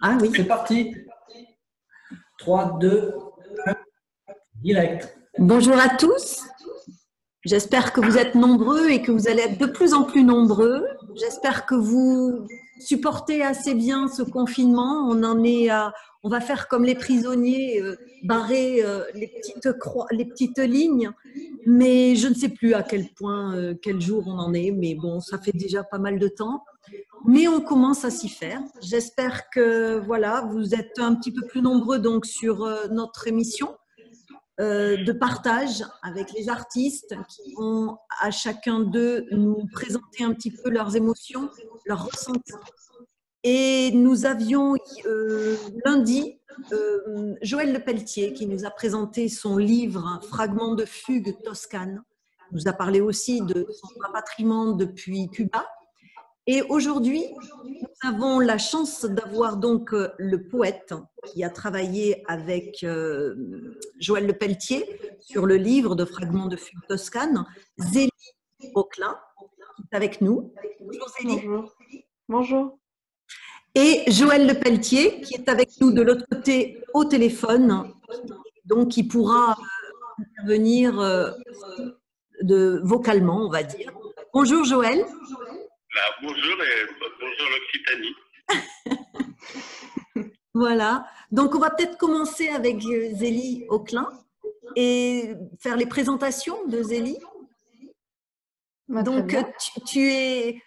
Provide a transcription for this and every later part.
Ah oui. C'est parti. 3, 2, 1, direct. Bonjour à tous. J'espère que vous êtes nombreux et que vous allez être de plus en plus nombreux. J'espère que vous supportez assez bien ce confinement. On va faire comme les prisonniers, barrer les petites lignes. Mais je ne sais plus à quel point, quel jour on en est. Mais bon, ça fait déjà pas mal de temps. Mais on commence à s'y faire. J'espère que voilà, vous êtes un petit peu plus nombreux donc sur notre émission de partage avec les artistes qui vont à chacun d'eux nous présenter un petit peu leurs émotions, leurs ressentis. Et nous avions lundi Joël Lepelletier qui nous a présenté son livre Fragments de fugue toscane. Il nous a parlé aussi de son rapatriement depuis Cuba. Et aujourd'hui, nous avons la chance d'avoir donc le poète qui a travaillé avec Joël Lepelletier sur le livre de Fragments de fugue toscane, Zélie Auclin, qui est avec nous. Bonjour Zélie. Bonjour. Bonjour. Et Joël Lepelletier qui est avec nous de l'autre côté au téléphone, donc qui pourra intervenir vocalement, on va dire. Bonjour Joël. Bonjour et bonjour l'Occitanie. Voilà. Donc, on va peut-être commencer avec Zélie Auclin et faire les présentations de Zélie. Donc, tu es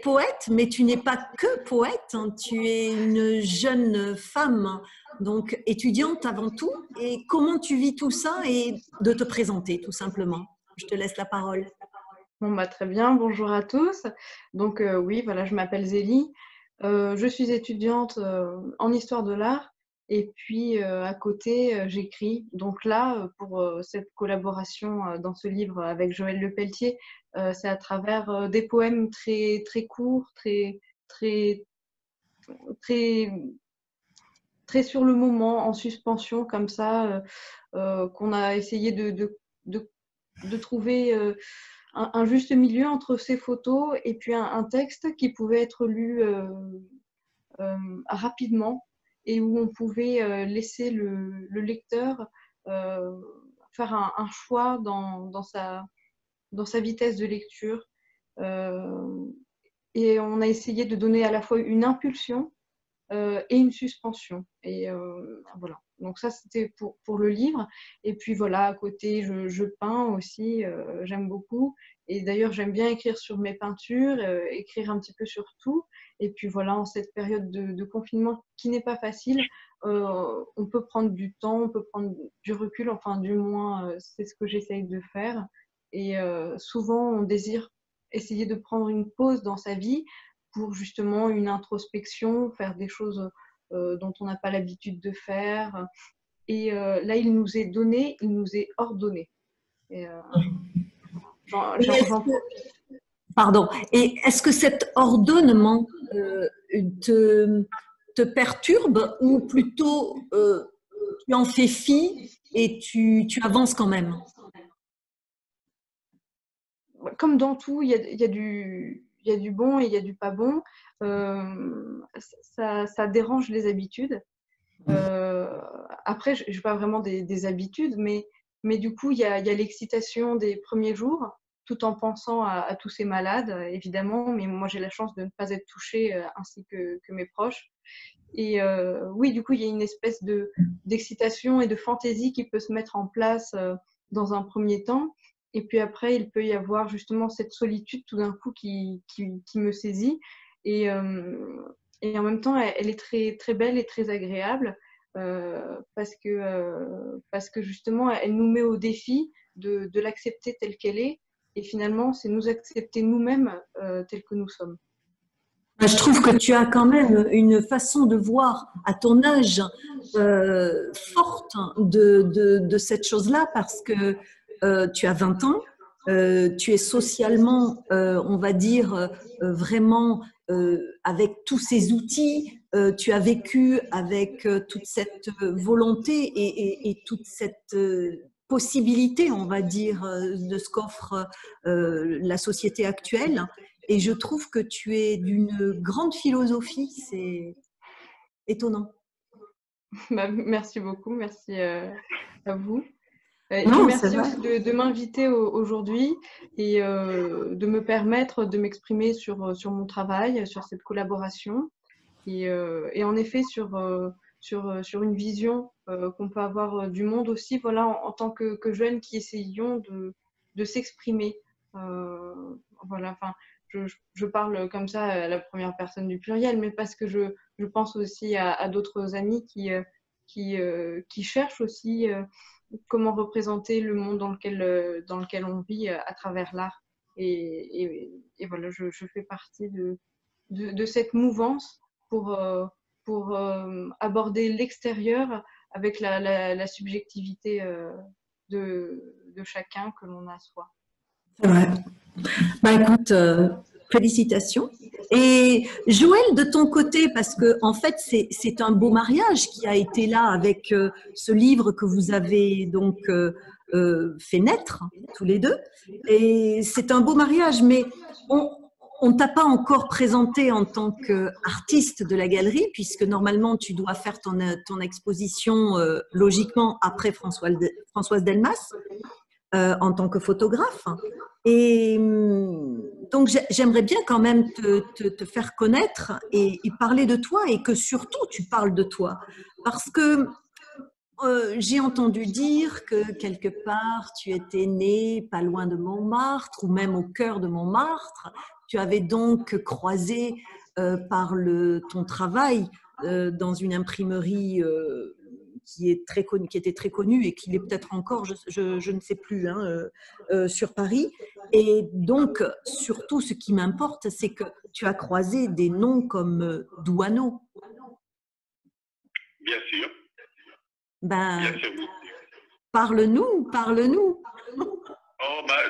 poète, mais tu n'es pas que poète. Hein. Tu es une jeune femme, donc étudiante avant tout. Et comment tu vis tout ça et de te présenter, tout simplement. Je te laisse la parole. Bon, très bien, bonjour à tous. Donc oui, voilà, je m'appelle Zélie. Je suis étudiante en histoire de l'art et puis à côté, j'écris. Donc là, pour cette collaboration dans ce livre avec Joël Lepelletier, c'est à travers des poèmes très, très courts, très, très, très, très sur le moment, en suspension, comme ça, qu'on a essayé de trouver un juste milieu entre ces photos et puis un texte qui pouvait être lu rapidement et où on pouvait laisser le lecteur faire un choix dans sa vitesse de lecture. Et on a essayé de donner à la fois une impulsion et une suspension. Et voilà. Donc ça, c'était pour le livre. Et puis voilà, à côté, je peins aussi, j'aime beaucoup. Et d'ailleurs, j'aime bien écrire sur mes peintures, écrire un petit peu sur tout. Et puis voilà, en cette période de confinement qui n'est pas facile, on peut prendre du temps, on peut prendre du recul, enfin du moins, c'est ce que j'essaye de faire. Et souvent, on désire essayer de prendre une pause dans sa vie pour justement une introspection, faire des choses dont on n'a pas l'habitude de faire. Et là, il nous est donné, il nous est ordonné. Et, Pardon. Et est-ce que cet ordonnement te perturbe ou plutôt tu en fais fi et tu avances quand même? Comme dans tout, il y a du bon et il y a du pas bon. Ça dérange les habitudes. Après, je n'ai pas vraiment des habitudes, mais du coup, il y a l'excitation des premiers jours, tout en pensant à tous ces malades, évidemment. Mais moi, j'ai la chance de ne pas être touchée, ainsi que mes proches. Et oui, du coup, il y a une espèce d'excitation et de fantaisie qui peut se mettre en place dans un premier temps. Et puis après, il peut y avoir justement cette solitude tout d'un coup qui me saisit. Et en même temps, elle est très, très belle et très agréable parce que justement, elle nous met au défi de l'accepter telle qu'elle est. Et finalement, c'est nous accepter nous-mêmes tels que nous sommes. Je trouve que tu as quand même une façon de voir à ton âge forte de cette chose-là parce que tu as 20 ans, tu es socialement, on va dire, vraiment avec tous ces outils, tu as vécu avec toute cette volonté et toute cette possibilité, on va dire, de ce qu'offre la société actuelle. Et je trouve que tu es d'une grande philosophie. étonnant. Bah, merci beaucoup, merci à vous. Et Non, puis c'est merci vrai. aussi de m'inviter aujourd'hui et de me permettre de m'exprimer sur mon travail, sur cette collaboration. Et en effet, sur une vision qu'on peut avoir du monde aussi, voilà, en tant que jeunes qui essayons de s'exprimer. Voilà, enfin, je parle comme ça à la première personne du pluriel, mais parce que je pense aussi à d'autres amis qui cherchent aussi comment représenter le monde dans lequel on vit à travers l'art. Et voilà, je fais partie de cette mouvance pour aborder l'extérieur avec la subjectivité de chacun que l'on a soi. C'est vrai. Bah, écoute, félicitations. Et Joël, de ton côté, parce que en fait, c'est un beau mariage qui a été là avec ce livre que vous avez donc fait naître tous les deux. Et c'est un beau mariage, mais on ne t'a pas encore présenté en tant qu'artiste de la galerie, puisque normalement tu dois faire ton exposition logiquement après Françoise Delmas en tant que photographe. Et donc, j'aimerais bien quand même te faire connaître et parler de toi et que surtout tu parles de toi. Parce que j'ai entendu dire que quelque part tu étais né pas loin de Montmartre ou même au cœur de Montmartre. Tu avais donc croisé par ton travail dans une imprimerie qui est très connue, qui était très connue et qui l'est peut-être encore, je ne sais plus, hein, sur Paris. Et donc, surtout, ce qui m'importe, c'est que tu as croisé des noms comme Douaneau. Bien sûr, Ben, bien sûr. parle-nous, parle-nous. Oh, bah,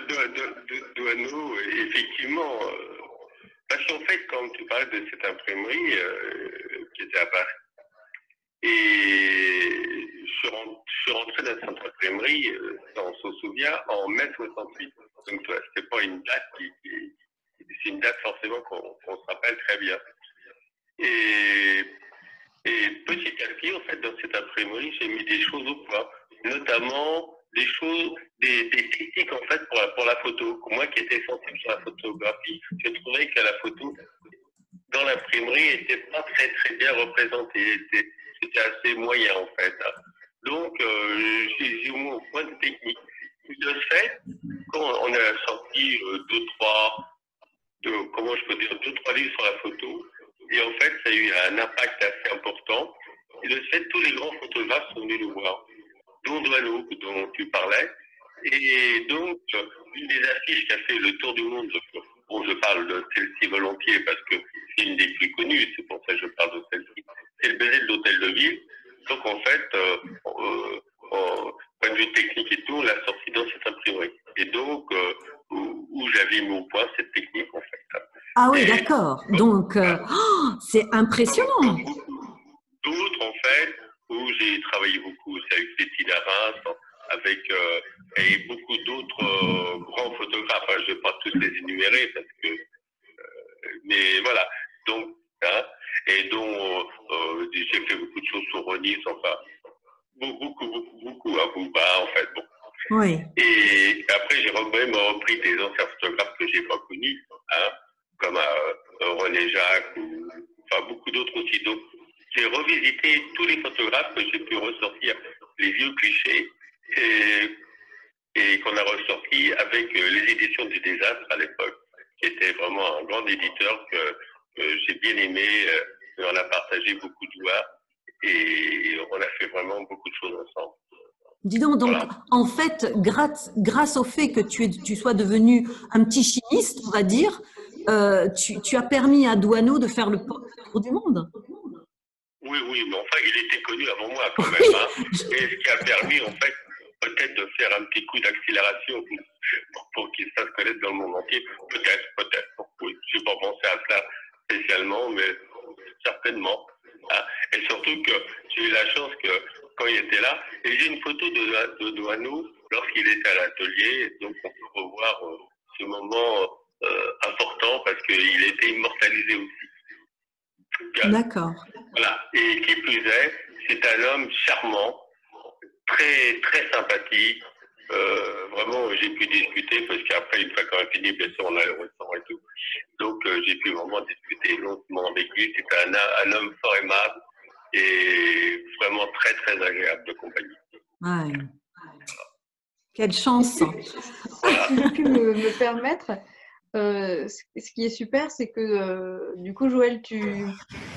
Douaneau, effectivement. Parce qu'en fait, quand tu parles de cette imprimerie qui était à Paris, et je suis rentré dans cette imprimerie, on s'en souvient, en mai 68. Donc, c'était pas une date c'est une date forcément qu'on se rappelle très bien. Et petit à petit, en fait, dans cette imprimerie, j'ai mis des choses au point, notamment des techniques en fait pour la photo. Moi qui étais sensible sur la photographie, je trouvais que la photo dans l'imprimerie n'était pas très très bien représentée. C'était assez moyen en fait. Donc j'ai mis au point de technique. De fait, quand on a sorti comment je peux dire, deux, trois livres sur la photo, et en fait, ça a eu un impact assez important. Et de fait, tous les grands photographes sont venus nous voir, dont Douaneau, dont tu parlais. Et donc, une des affiches qui a fait le tour du monde, bon, je parle de celle-ci volontiers parce que c'est une des plus connues, c'est pour ça que je parle de celle-ci, c'est le baiser de l'hôtel de ville. Donc, en fait, point de vue technique et tout, on l'a sorti dans cette imprimerie. Et donc, où j'avais mis au point cette technique, en fait. Ah oui, d'accord. Donc, c'est impressionnant. D'autres, en fait, où j'ai travaillé beaucoup, c'est avec Betty Reims, avec et beaucoup d'autres grands photographes. Je ne vais pas tous les énumérer parce que, mais voilà. Donc, hein, et donc, j'ai fait beaucoup de choses sur Ronis, enfin, beaucoup, à Bouba, en fait. Bon. Oui. Et après, j'ai même repris des anciens photographes que j'ai pas connus, hein, comme René Jacques, enfin beaucoup d'autres aussi. Donc, j'ai revisité tous les photographes que j'ai pu ressortir, les vieux clichés, et qu'on a ressortis avec les éditions du désastre à l'époque, qui était vraiment un grand éditeur que j'ai bien aimé. On a partagé beaucoup de joie et on a fait vraiment beaucoup de choses ensemble. Dis donc, Voilà. en fait, grâce au fait que tu sois devenu un petit chimiste, on va dire, tu as permis à Douaneau de faire le tour du monde. Oui, mais enfin, il était connu avant moi quand même. Hein. Et ce qui a permis, en fait, peut-être de faire un petit coup d'accélération pour qu'il se fasse connaître dans le monde entier. Peut-être. Oui, je n'ai pas pensé à cela spécialement, mais certainement. Hein. Et surtout que j'ai eu la chance que quand il était là, et j'ai une photo de Douaneau lorsqu'il était à l'atelier, donc on peut revoir ce moment important parce qu'il était immortalisé aussi. D'accord. Voilà. Et qui plus est, c'est un homme charmant, très, très sympathique. Vraiment, j'ai pu discuter parce qu'après, une fois qu'on a fini, bien sûr, on a le ressort et tout. Donc, j'ai pu vraiment discuter longuement avec lui. C'est un homme fort aimable et vraiment très, très agréable de compagnie. Ouais. Quelle chance. Si je puis me permettre, ce qui est super, c'est que du coup, Joël, tu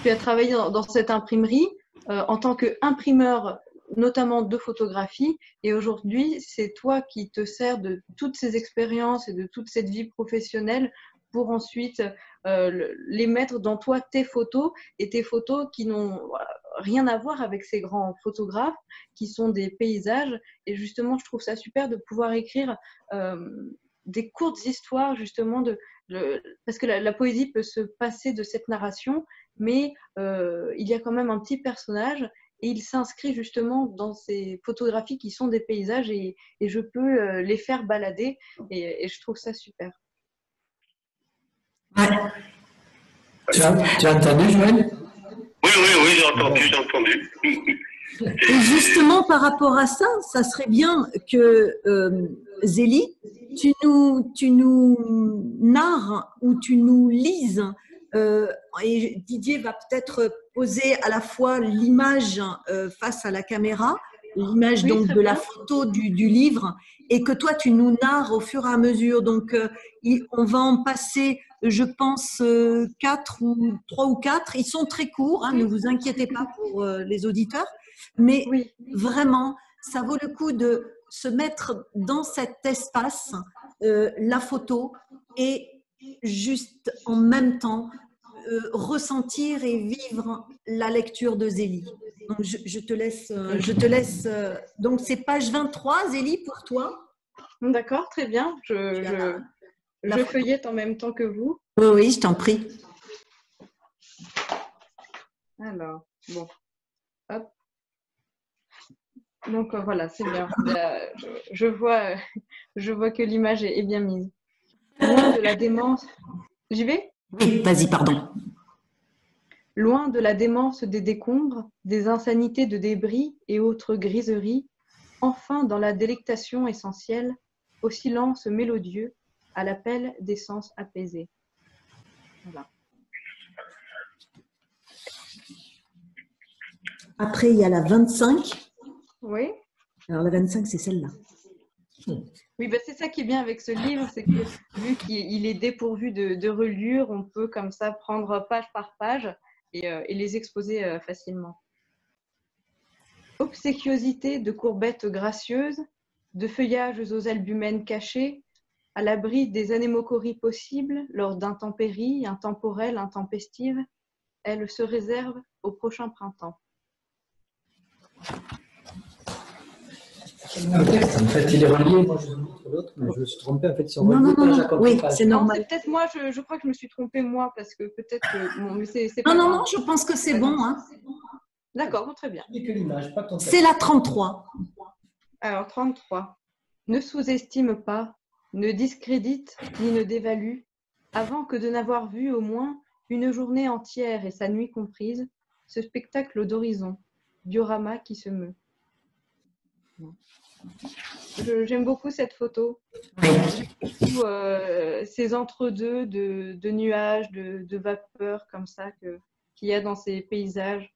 as travaillé dans cette imprimerie en tant qu'imprimeur, notamment de photographie. Et aujourd'hui, c'est toi qui te sers de toutes ces expériences et de toute cette vie professionnelle pour ensuite les mettre dans toi, tes photos, et tes photos qui n'ont rien à voir avec ces grands photographes, qui sont des paysages. Et justement, je trouve ça super de pouvoir écrire des courtes histoires, justement, parce que la poésie peut se passer de cette narration, mais il y a quand même un petit personnage et il s'inscrit justement dans ces photographies qui sont des paysages, et je peux les faire balader, et je trouve ça super. Ouais. Tu as entendu, Joël? Oui, j'ai entendu. Et justement, par rapport à ça, ça serait bien que Zélie, tu nous narres ou tu nous lises. Et Didier va peut-être poser à la fois l'image face à la caméra, l'image Oui, donc très de bien. la photo du livre, et que toi tu nous narres au fur et à mesure. Donc on va en passer, je pense, 3 ou 4. Ils sont très courts, hein, ne vous inquiétez pas pour les auditeurs. Mais Oui. vraiment, ça vaut le coup de se mettre dans cet espace, la photo, et juste en même temps ressentir et vivre la lecture de Zélie. Donc, je te laisse. Donc, c'est page 23, Zélie, pour toi. D'accord, très bien. Je feuillette en même temps que vous. Oui, oui, je t'en prie. Alors, bon, hop. Donc voilà, c'est bien. Je vois que l'image est bien mise. Loin de la démence. J'y vais? Oui, vas-y, pardon. Loin de la démence des décombres, des insanités de débris et autres griseries, enfin dans la délectation essentielle, au silence mélodieux, à l'appel des sens apaisés. Voilà. Après, il y a la 25. Oui. Alors, la 25, c'est celle-là. Oui, ben c'est ça qui est bien avec ce livre, c'est que vu qu'il est dépourvu de reliure, on peut comme ça prendre page par page et les exposer facilement. Obséquiosité de courbettes gracieuses, de feuillages aux albumènes cachés, à l'abri des anémochories possibles lors d'intempéries intemporelles, intempestives, elle se réserve au prochain printemps. En fait, il est relié, moi je montre l'autre, mais je me suis trompé, en fait, ils sont reliés page à côté. Oui, c'est Non, normal. c'est peut-être moi, je crois que je me suis trompée moi, parce que peut-être que... Bon, mais c'est Non, pas non, grave. non, je pense que c'est bon. Hein. D'accord, bon, très bien. C'est la 33. Alors, 33. Ne sous-estime pas, ne discrédite ni ne dévalue, avant que de n'avoir vu au moins une journée entière et sa nuit comprise, ce spectacle d'horizon, diorama qui se meut. J'aime beaucoup cette photo. Ces entre-deux de nuages, de vapeurs comme ça qu'il y a dans ces paysages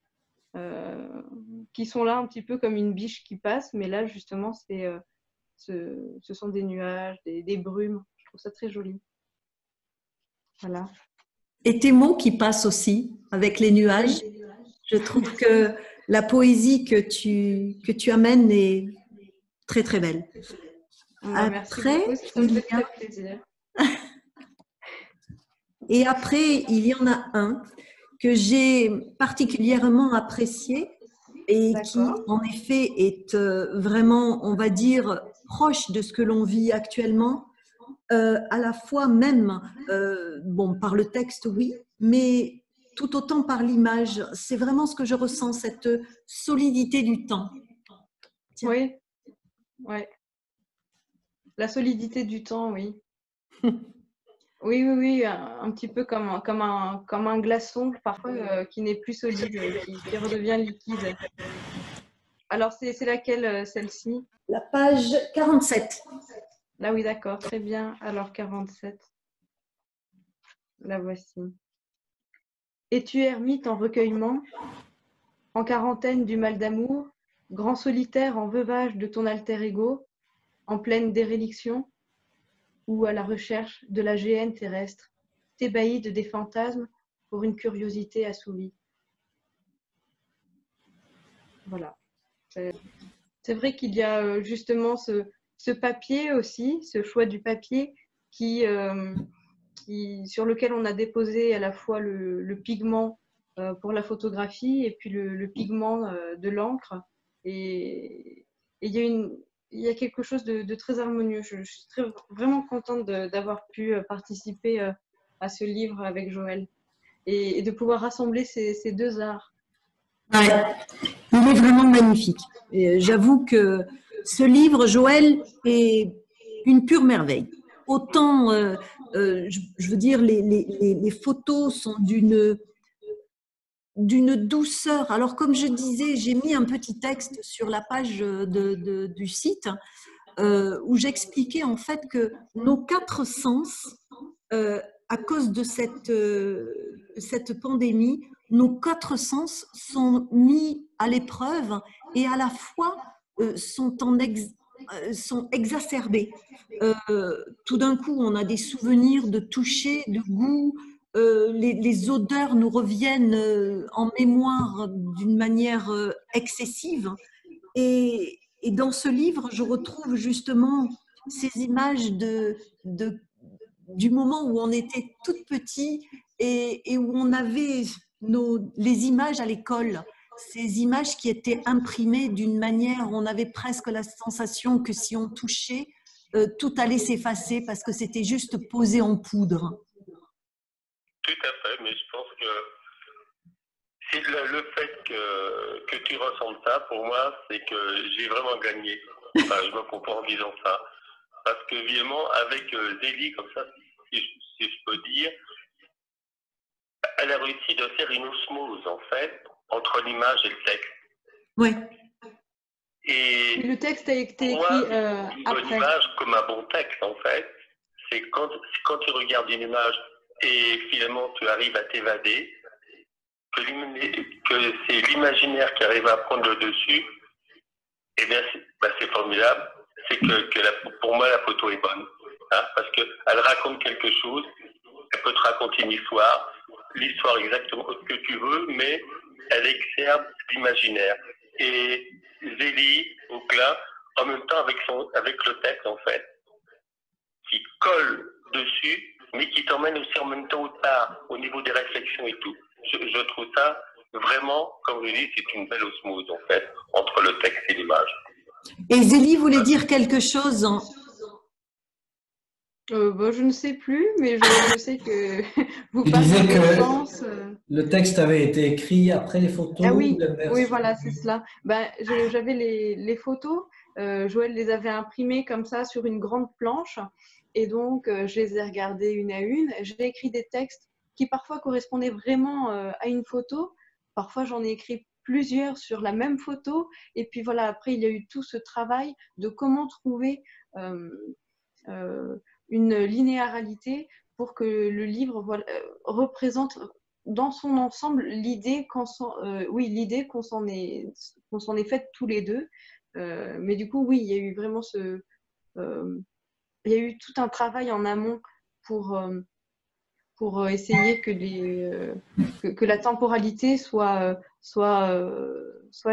qui sont là un petit peu comme une biche qui passe, mais là justement ce sont des nuages, des brumes. Je trouve ça très joli. Voilà. Et tes mots qui passent aussi avec les nuages. Oui. Je trouve que la poésie que tu amènes est très très belle. Après, merci beaucoup, ça me fait très plaisir. Et après, il y en a un que j'ai particulièrement apprécié et qui, en effet, est vraiment, on va dire, proche de ce que l'on vit actuellement, à la fois même, bon, par le texte, oui, mais tout autant par l'image. C'est vraiment ce que je ressens, cette solidité du temps. Tiens. Oui, ouais. La solidité du temps, oui. Oui, oui, oui, un petit peu comme un glaçon, parfois, qui n'est plus solide, qui redevient liquide. Alors, c'est laquelle, celle-ci? La page 47. Là, oui, d'accord, très bien. Alors, 47, la voici. Es-tu ermite en recueillement, en quarantaine du mal d'amour, grand solitaire en veuvage de ton alter ego, en pleine déréliction, ou à la recherche de la géhenne terrestre, t'ébahis de des fantasmes pour une curiosité assouvie? Voilà. C'est vrai qu'il y a justement ce papier aussi, ce choix du papier sur lequel on a déposé à la fois le pigment pour la photographie et puis le pigment de l'encre. Et il y a quelque chose de très harmonieux. Je suis vraiment contente d'avoir pu participer à ce livre avec Joël et de pouvoir rassembler ces deux arts. Ouais. Il est vraiment magnifique. J'avoue que ce livre, Joël, est une pure merveille. Autant, je veux dire, les photos sont d'une douceur. Alors, comme je disais, j'ai mis un petit texte sur la page du site où j'expliquais en fait que nos quatre sens, à cause de cette pandémie, nos quatre sens sont mis à l'épreuve et à la fois sont exacerbés. Tout d'un coup, on a des souvenirs de toucher, de goût, les odeurs nous reviennent en mémoire d'une manière excessive. Et dans ce livre, je retrouve justement ces images du moment où on était toute petit et où on avait les images à l'école, ces images qui étaient imprimées d'une manière où on avait presque la sensation que si on touchait, tout allait s'effacer parce que c'était juste posé en poudre. Tout à fait, mais je pense que c'est le fait que tu ressentes ça, pour moi, c'est que j'ai vraiment gagné. Enfin, je me comprends en disant ça. Parce que, évidemment, avec Zélie, comme ça, si je peux dire, elle a réussi de faire une osmose, en fait, entre l'image et le texte. Oui. Et le texte a été écrit une bonne image comme un bon texte, en fait, c'est quand tu regardes une image et finalement tu arrives à t'évader, que c'est l'imaginaire qui arrive à prendre le dessus, eh bien c'est formidable. C'est pour moi la photo est bonne, hein, parce qu'elle raconte quelque chose, elle peut te raconter une histoire exactement ce que tu veux, mais elle exerce l'imaginaire. Et Zélie, Auclin, en même temps avec le texte en fait, qui colle dessus, mais qui t'emmène aussi en même temps autre part, au niveau des réflexions et tout. Je trouve ça vraiment, comme je dis, c'est une belle osmose en fait, entre le texte et l'image. Et Zélie voulait dire quelque chose je ne sais plus, mais je sais que vous parlez de sens. Le texte avait été écrit après les photos. Ah oui, oui, voilà, c'est cela. J'avais les photos, Joël les avait imprimées comme ça sur une grande planche, et donc je les ai regardées une à une. J'ai écrit des textes qui parfois correspondaient vraiment à une photo. Parfois, j'en ai écrit plusieurs sur la même photo, et puis voilà, après, il y a eu tout ce travail de comment trouver une linéarité pour que le livre représente dans son ensemble l'idée qu'on s'en est faite tous les deux. Mais du coup, oui, il y a eu vraiment il y a eu tout un travail en amont pour essayer que la temporalité soit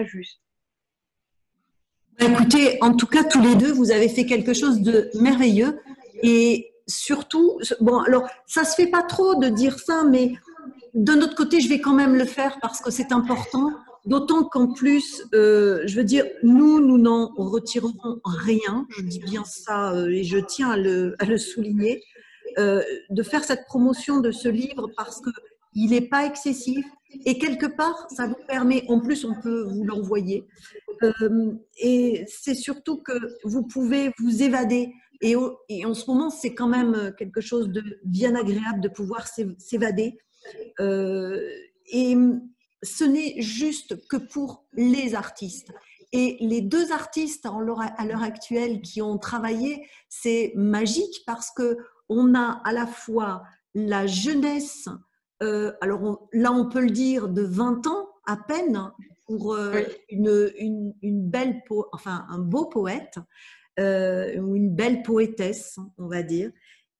juste. Écoutez, en tout cas, tous les deux, vous avez fait quelque chose de merveilleux. Et surtout, bon, alors, ça se fait pas trop de dire ça, mais de notre côté, je vais quand même le faire parce que c'est important. D'autant qu'en plus, je veux dire, nous n'en retirerons rien. Je dis bien ça et je tiens à le souligner. De faire cette promotion de ce livre parce qu'il n'est pas excessif et quelque part, ça vous permet, en plus, on peut vous l'envoyer. Et c'est surtout que vous pouvez vous évader Et en ce moment, c'est quand même quelque chose de bien agréable de pouvoir s'évader. Et ce n'est juste que pour les artistes. Et les deux artistes à l'heure actuelle qui ont travaillé, c'est magique parce qu'on a à la fois la jeunesse, alors là on peut le dire, de 20 ans à peine, pour une belle enfin un beau poète, ou une belle poétesse, on va dire,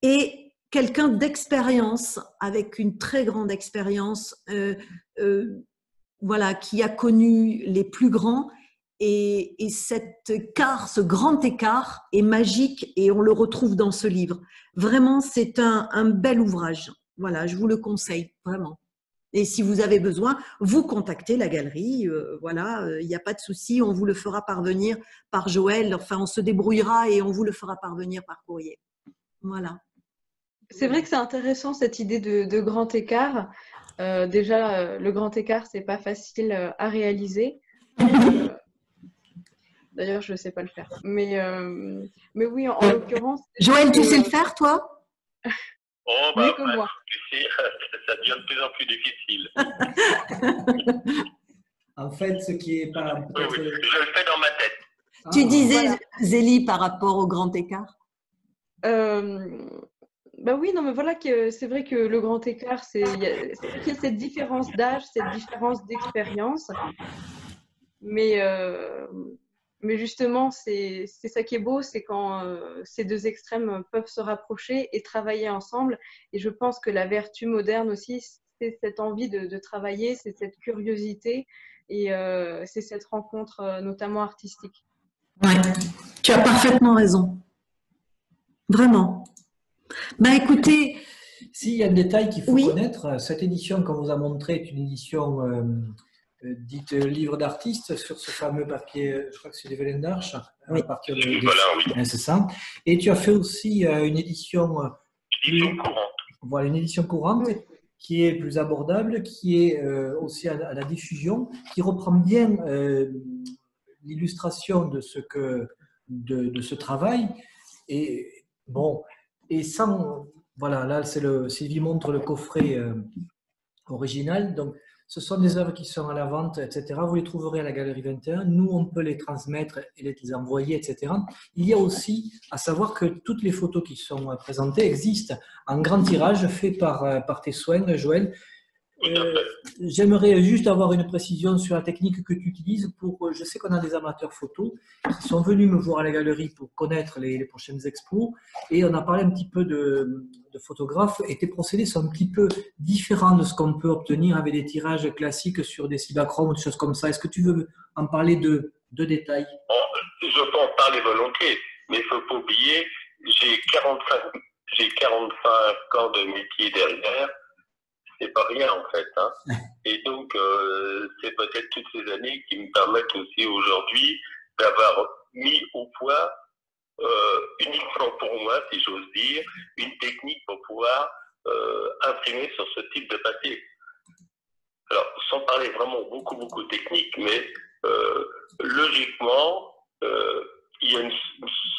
et quelqu'un d'expérience, avec une très grande expérience, voilà, qui a connu les plus grands. Et cet écart, ce grand écart est magique et on le retrouve dans ce livre. Vraiment, c'est un bel ouvrage. Voilà, je vous le conseille, vraiment. Et si vous avez besoin, vous contactez la galerie. Voilà, il n'y a pas de souci, on vous le fera parvenir par Joël. Enfin, on se débrouillera et on vous le fera parvenir par courrier. Voilà. C'est vrai que c'est intéressant cette idée de grand écart. Déjà, le grand écart, c'est pas facile à réaliser. D'ailleurs, je ne sais pas le faire. Mais oui, en l'occurrence… Joël, tu sais le faire, toi? Oh, mieux que moi. Ça devient de plus en plus difficile. En fait, ce qui est pas… Oui, je le fais dans ma tête. Tu disais, voilà. Zélie, par rapport au grand écart? Bah oui, non, mais voilà que c'est vrai que le grand écart, c'est cette différence d'âge, cette différence d'expérience. Mais justement, c'est ça qui est beau, c'est quand ces deux extrêmes peuvent se rapprocher et travailler ensemble. Et je pense que la vertu moderne aussi, c'est cette envie de travailler, c'est cette curiosité et c'est cette rencontre notamment artistique. Oui, tu as parfaitement raison. Vraiment. Ben écoutez… S'il y a un détail qu'il faut connaître, cette édition qu'on vous a montrée est une édition dite livre d'artiste sur ce fameux papier, je crois que c'est les Vélènes d'Arche, à partir de… Voilà, c'est ça. Et tu as fait aussi une édition… courante. Voilà, une édition courante qui est plus abordable, qui est aussi à la diffusion, qui reprend bien l'illustration de ce travail. Et bon, et sans… Voilà, là, Sylvie montre le coffret original. Donc, ce sont des œuvres qui sont à la vente, etc. Vous les trouverez à la Galerie 21. Nous, on peut les transmettre et les envoyer, etc. Il y a aussi à savoir que toutes les photos qui sont présentées existent en grand tirage fait par tes soins, Joël. J'aimerais juste avoir une précision sur la technique que tu utilises pour… Je sais qu'on a des amateurs photos qui sont venus me voir à la galerie pour connaître les prochaines expos et on a parlé un petit peu de photographes et tes procédés sont un petit peu différents de ce qu'on peut obtenir avec des tirages classiques sur des cibachromes ou des choses comme ça. Est-ce que tu veux en parler de détails? Je peux en parler volontiers, mais il ne faut pas oublier, j'ai 45 ans de métier derrière. C'est pas rien en fait. Hein. Et donc, c'est peut-être toutes ces années qui me permettent aussi aujourd'hui d'avoir mis au point, uniquement pour moi, si j'ose dire, une technique pour pouvoir imprimer sur ce type de papier. Alors, sans parler vraiment beaucoup de technique, mais logiquement, il y a une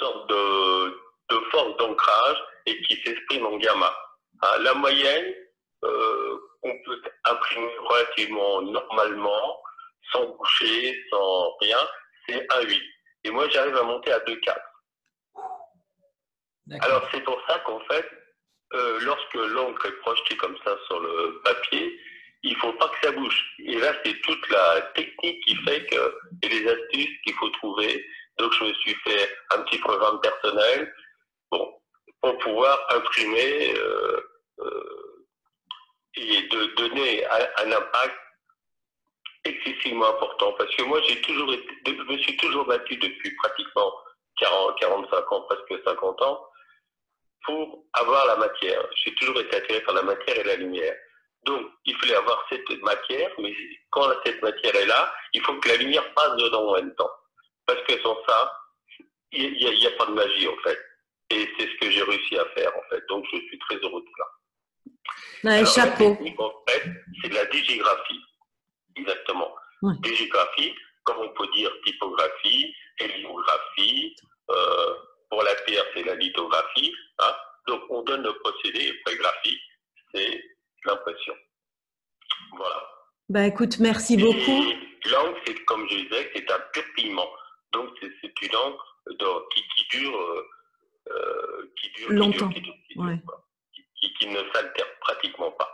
sorte de force d'ancrage et qui s'exprime en gamma. Hein, la moyenne, on peut imprimer relativement normalement, sans boucher, sans rien, c'est 1,8. Et moi, j'arrive à monter à 2,4. Alors, c'est pour ça qu'en fait, lorsque l'encre est projetée comme ça sur le papier, il ne faut pas que ça bouge. Et là, c'est toute la technique qui fait que, et les astuces qu'il faut trouver. Donc, je me suis fait un petit programme personnel, bon, pour pouvoir imprimer et de donner un impact excessivement important. Parce que moi, je me suis toujours battu depuis pratiquement 45 ans, presque 50 ans, pour avoir la matière. J'ai toujours été attiré par la matière et la lumière. Donc, il fallait avoir cette matière, mais quand cette matière est là, il faut que la lumière passe dedans en même temps. Parce que sans ça, il n'y a pas de magie, en fait. Et c'est ce que j'ai réussi à faire, en fait. Donc, je suis très heureux de cela. Alors, chapeau. La technique, en fait, c'est de la digigraphie. Exactement. Ouais. Digigraphie, comme on peut dire typographie, héliographie, pour la pierre, c'est la lithographie. Hein. Donc, on donne le procédé et prégraphie, c'est l'impression. Voilà. Ben, écoute, merci beaucoup. Et l'encre, c'est comme je disais, c'est un pur pigment. Donc, c'est une encre qui dure longtemps. Qui ne s'altère pratiquement pas.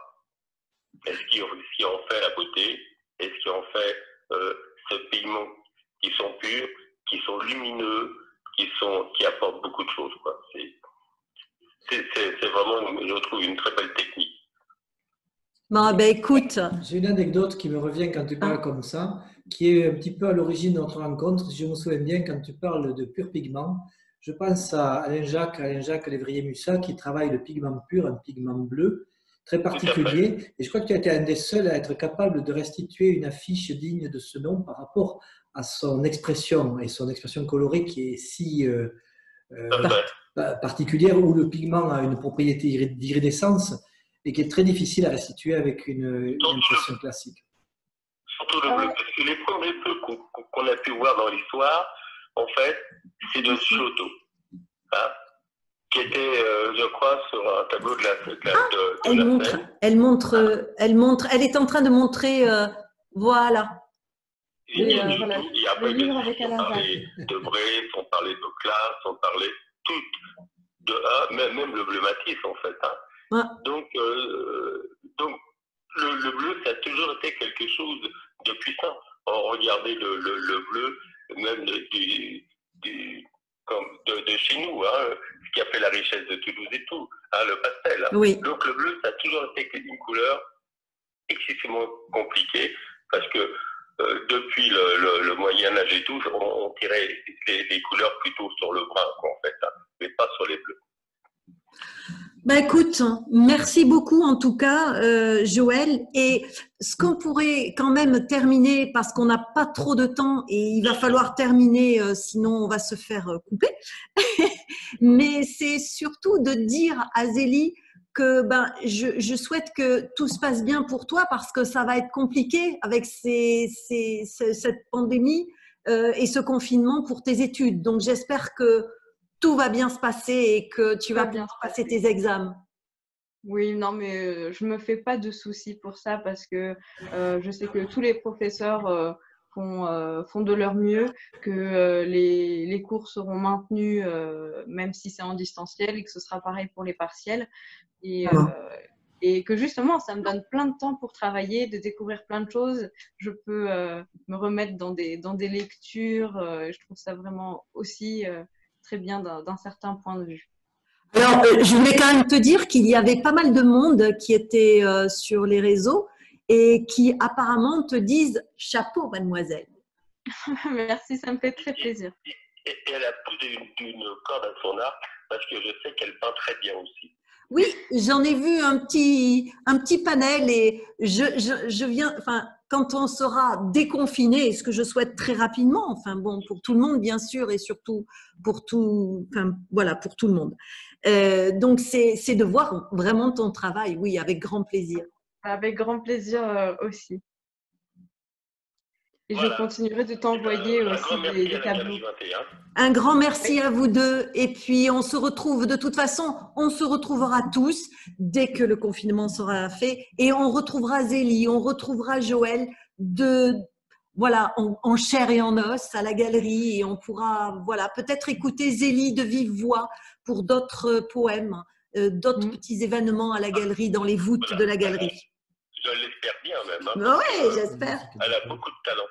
Et ce qui en fait la beauté, et ce qui en fait ces pigments qui sont purs, qui sont lumineux, qui apportent beaucoup de choses, quoi. C'est vraiment, je trouve, une très belle technique. Bon, ben écoute. J'ai une anecdote qui me revient quand tu parles comme ça, qui est un petit peu à l'origine de notre rencontre. Je me souviens bien quand tu parles de pur pigment. Je pense à Alain-Jacques Lévrier-Mussat qui travaille le pigment pur, un pigment bleu très particulier. Et je crois que tu as été un des seuls à être capable de restituer une affiche digne de ce nom par rapport à son expression et son expression colorée qui est si particulière, où le pigment a une propriété d'iridescence et qui est très difficile à restituer avec une impression classique. Surtout le bleu, parce que les premiers bleus qu'on a pu voir dans l'histoire, en fait, c'est de Giotto, hein, qui était, je crois, sur un tableau de la scène. Elle est en train de montrer, voilà. Et après, ils ont parlé de Bré, ils ont parlé de Classe, ils ont parlé même le bleu Matisse, en fait. Hein. Ouais. Donc, le bleu, ça a toujours été quelque chose de puissant. Regardez le bleu, même de chez nous, hein, ce qui a fait la richesse de Toulouse et tout, hein, le pastel. Hein. Oui. Donc, le bleu, ça a toujours été une couleur excessivement compliquée parce que depuis le Moyen-Âge et tout, on tirait les couleurs plutôt sur le brun, quoi, en fait, hein, mais pas sur les bleus. Ben écoute, merci beaucoup en tout cas, Joël. Et ce qu'on pourrait quand même terminer, parce qu'on n'a pas trop de temps et il va falloir terminer, sinon on va se faire couper. Mais c'est surtout de dire à Zélie que je souhaite que tout se passe bien pour toi parce que ça va être compliqué avec cette pandémie et ce confinement pour tes études. Donc j'espère que tout va bien se passer et que tu vas bien passer tes examens. Oui, non, mais je ne me fais pas de soucis pour ça parce que je sais que tous les professeurs font de leur mieux, que les cours seront maintenus même si c'est en distanciel et que ce sera pareil pour les partiels. Et que justement, ça me donne plein de temps pour travailler, de découvrir plein de choses. Je peux me remettre dans des lectures. Je trouve ça vraiment aussi très bien d'un certain point de vue. Alors, je voulais quand même te dire qu'il y avait pas mal de monde qui était sur les réseaux et qui apparemment te disent « chapeau, mademoiselle ». Merci, ça me fait très plaisir. Et elle a plus d'une corde à son arc parce que je sais qu'elle peint très bien aussi. Oui, j'en ai vu un petit panel et je viens, enfin, quand on sera déconfiné, ce que je souhaite très rapidement, enfin bon, pour tout le monde bien sûr et surtout pour tout le monde. Donc c'est de voir vraiment ton travail, oui, avec grand plaisir. Avec grand plaisir aussi. Et voilà. Je continuerai de t'envoyer aussi des tableaux. Un grand merci à vous deux. Et puis, on se retrouve, de toute façon, on se retrouvera tous dès que le confinement sera fait. Et on retrouvera Zélie, on retrouvera Joël en chair et en os à la galerie. Et on pourra, peut-être écouter Zélie de vive voix pour d'autres poèmes, d'autres petits événements à la galerie, dans les voûtes de la galerie. Je l'espère bien même. Hein, oui, j'espère. Elle a beaucoup de talent.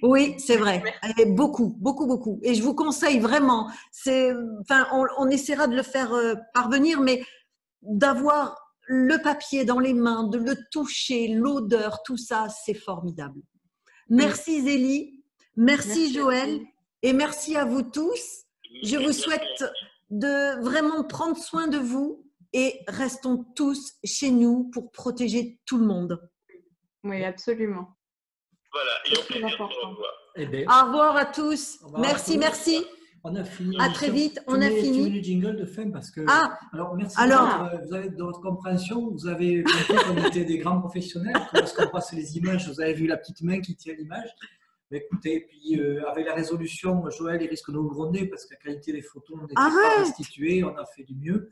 Oui, c'est vrai. Beaucoup, beaucoup, beaucoup. Et je vous conseille vraiment, on essaiera de le faire parvenir, mais d'avoir le papier dans les mains, de le toucher, l'odeur, tout ça, c'est formidable. Merci Zélie, merci Joël, et merci à vous tous. Je vous souhaite de vraiment prendre soin de vous et restons tous chez nous pour protéger tout le monde. Oui, absolument. Voilà, et au plaisir de vous revoir. Au revoir à tous. Merci. On a fini. À très vite. On a fini. Tu mets le jingle de fin parce que. Alors, merci de votre compréhension. Vous avez compris qu'on était des grands professionnels. Lorsqu'on passe les images, vous avez vu la petite main qui tient l'image. Mais écoutez, puis avec la résolution, Joël, il risque de nous gronder parce que la qualité des photos n'était pas Arrête! restituée, on a fait du mieux.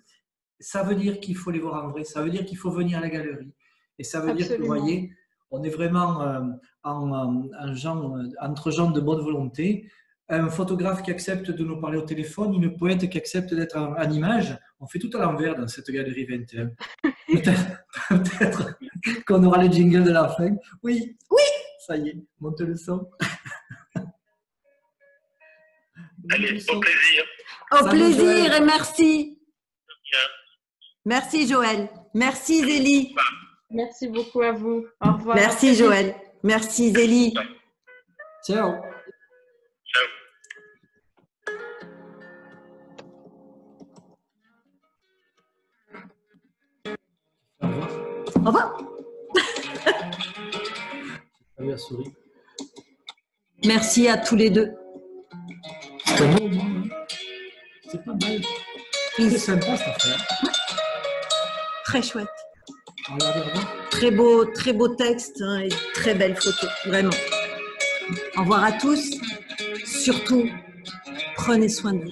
Ça veut dire qu'il faut les voir en vrai, ça veut dire qu'il faut venir à la galerie. Et ça veut dire que, vous Absolument. voyez, on est vraiment entre gens de bonne volonté. Un photographe qui accepte de nous parler au téléphone, une poète qui accepte d'être en image. On fait tout à l'envers dans cette galerie 21. Peut-être qu'on aura le jingle de la fin. Oui, oui, ça y est, monte le son. Allez, au plaisir. Au Salut, plaisir Joël. et merci. Bien. Merci Joël. Merci Zélie. Merci beaucoup à vous. Au revoir. Merci Joël. Merci Zélie. Ciao. Ciao. Au revoir. Au revoir. Salut la souris. Merci à tous les deux. C'est un beau moment, hein. C'est pas mal. C'est sympa cette affaire. Très chouette. Regardez, au revoir. Très beau texte hein, et très belle photo, vraiment. Au revoir à tous. Surtout, prenez soin de vous.